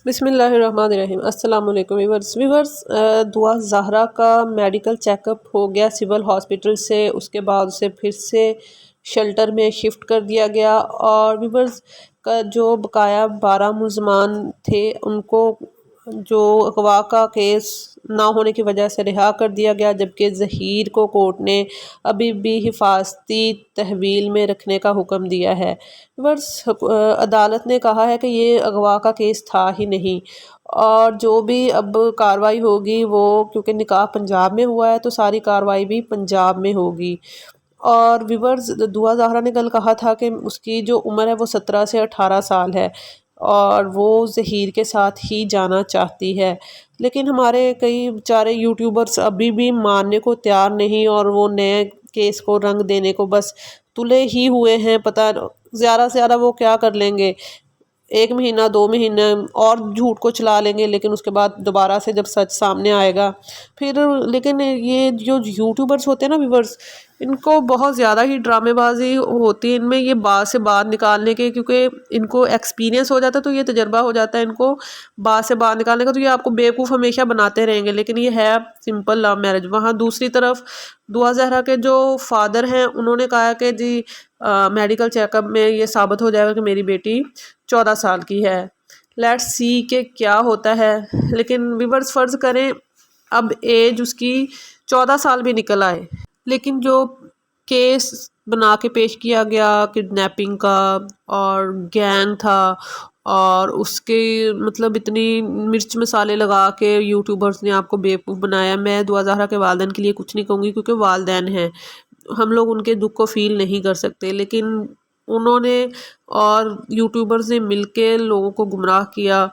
بسم اللہ الرحمن الرحیم۔ السلام علیکم ویورز، دعا زہرا کا میڈیکل چیک اپ ہو گیا سول ہاسپٹل سے، اس کے بعد اسے پھر سے شیلٹر میں شفٹ کر دیا گیا، اور ویورز کا جو بقایا 12 ملزمان تھے ان کو جو اغوا کا کیس نہ ہونے کی وجہ سے رہا کر دیا گیا، جبکہ ظہیر کو کورٹ نے ابھی بھی حفاظتی تحویل میں رکھنے کا حکم دیا ہے۔ ویورز، عدالت نے کہا ہے کہ یہ اغوا کا کیس تھا ہی نہیں، اور جو بھی اب کارروائی ہوگی وہ کیونکہ نکاح پنجاب میں ہوا ہے تو ساری کارروائی بھی پنجاب میں ہوگی۔ اور ویورز، دعا زہرا نے کل کہا تھا کہ اس کی جو عمر ہے وہ 17 سے 18 سال ہے اور وہ ظہیر کے ساتھ ہی جانا چاہتی ہے، لیکن ہمارے کئی بیچارے یوٹیوبرز ابھی بھی ماننے کو تیار نہیں، اور وہ نئے کیس کو رنگ دینے کو بس تلے ہی ہوئے ہیں۔ پتہ زیادہ سے زیادہ وہ کیا کر لیں گے، 1 مہینہ 2 مہینے اور جھوٹ کو چلا لیں گے، لیکن اس کے بعد دوبارہ سے جب سچ سامنے آئے گا پھر۔ لیکن یہ جو یوٹیوبرز ہوتے ہیں نا ویورز، ان کو بہت زیادہ ہی ڈرامے بازی ہوتی ہے ان میں، یہ بات سے بات نکالنے کے، کیونکہ ان کو ایکسپیرینس ہو جاتا ہے، تو یہ تجربہ ہو جاتا ہے ان کو بات سے بات نکالنے کا، تو یہ آپ کو بیوقوف ہمیشہ بناتے رہیں گے، لیکن یہ ہے سمپل لو میرج۔ وہاں دوسری طرف دعا زہرا کے جو فادر ہیں انہوں نے کہا کہ جی میڈیکل چیک اپ میں یہ ثابت ہو جائے گا کہ میری بیٹی 14 سال کی ہے، لیٹس سی کہ کیا ہوتا ہے۔ لیکن ویورز، فرض کریں اب ایج اس کی 14 سال بھی نکل آئے، لیکن جو کیس بنا کے پیش کیا گیا کڈنیپنگ کا اور گینگ تھا، اور اس کے مطلب اتنی مرچ مسالے لگا کے یوٹیوبرز نے آپ کو بیوقوف بنایا۔ میں دعا زہرا کے والدین کے لیے کچھ نہیں کہوں گی، کیونکہ والدین ہیں، ہم لوگ ان کے دکھ کو فیل نہیں کر سکتے، لیکن انہوں نے اور یوٹیوبرز نے مل کے لوگوں کو گمراہ کیا۔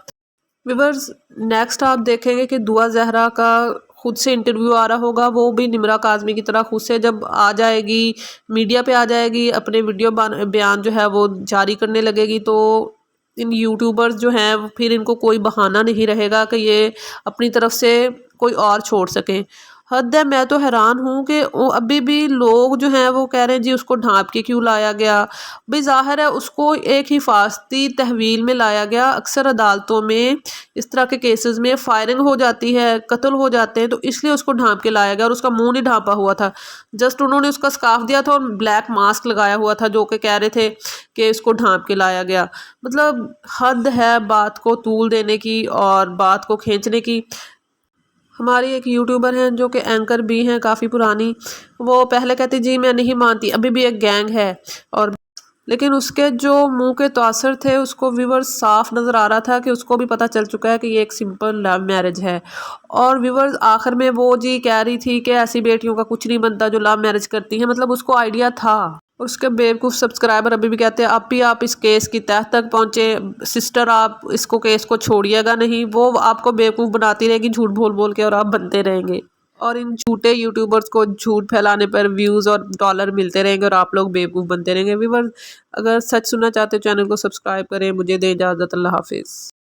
ویورز، نیکسٹ آپ دیکھیں گے کہ دعا زہرا کا خود سے انٹرویو آ رہا ہوگا، وہ بھی نمرہ کاظمی کی طرح خود سے جب آ جائے گی میڈیا پہ آ جائے گی، اپنے ویڈیو بیان جو ہے وہ جاری کرنے لگے گی، تو ان یوٹیوبرز جو ہیں پھر ان کو کوئی بہانہ نہیں رہے گا کہ یہ اپنی طرف سے کوئی اور چھوڑ سکیں۔ حد ہے، میں تو حیران ہوں کہ ابھی بھی لوگ جو ہیں وہ کہہ رہے ہیں جی اس کو ڈھانپ کے کیوں لایا گیا۔ بھئی ظاہر ہے اس کو ایک حفاظتی تحویل میں لایا گیا۔ اکثر عدالتوں میں اس طرح کے کیسز میں فائرنگ ہو جاتی ہے، قتل ہو جاتے ہیں، تو اس لیے اس کو ڈھانپ کے لایا گیا، اور اس کا منہ نہیں ڈھانپا ہوا تھا، جسٹ انہوں نے اس کا سکارف دیا تھا اور بلیک ماسک لگایا ہوا تھا، جو کہ کہہ رہے تھے کہ اس کو ڈھانپ کے لایا گیا۔ مطلب حد ہے بات کو طول دینے کی اور بات کو کھینچنے کی۔ ہماری ایک یوٹیوبر ہیں جو کہ اینکر بھی ہیں کافی پرانی، وہ پہلے کہتی جی میں نہیں مانتی، ابھی بھی ایک گینگ ہے، اور لیکن اس کے جو منہ کے تاثر تھے اس کو ویورز صاف نظر آ رہا تھا کہ اس کو بھی پتہ چل چکا ہے کہ یہ ایک سمپل لو میرج ہے۔ اور ویورز، آخر میں وہ جی کہہ رہی تھی کہ ایسی بیٹیوں کا کچھ نہیں بنتا جو لو میرج کرتی ہیں، مطلب اس کو آئیڈیا تھا۔ اس کے بیوقوف سبسکرائبر ابھی بھی کہتے ہیں اب بھی آپ اس کیس کی تہہ تک پہنچے، سسٹر آپ اس کو کیس کو چھوڑیے گا نہیں، وہ آپ کو بیوقوف بناتی رہے گی جھوٹ بول بول کے، اور آپ بنتے رہیں گے، اور ان جھوٹے یوٹیوبرز کو جھوٹ پھیلانے پر ویوز اور ڈالر ملتے رہیں گے، اور آپ لوگ بیوقوف بنتے رہیں گے۔ ویورز، اگر سچ سننا چاہتے چینل کو سبسکرائب کریں۔ مجھے دیں اجازت، اللہ حافظ۔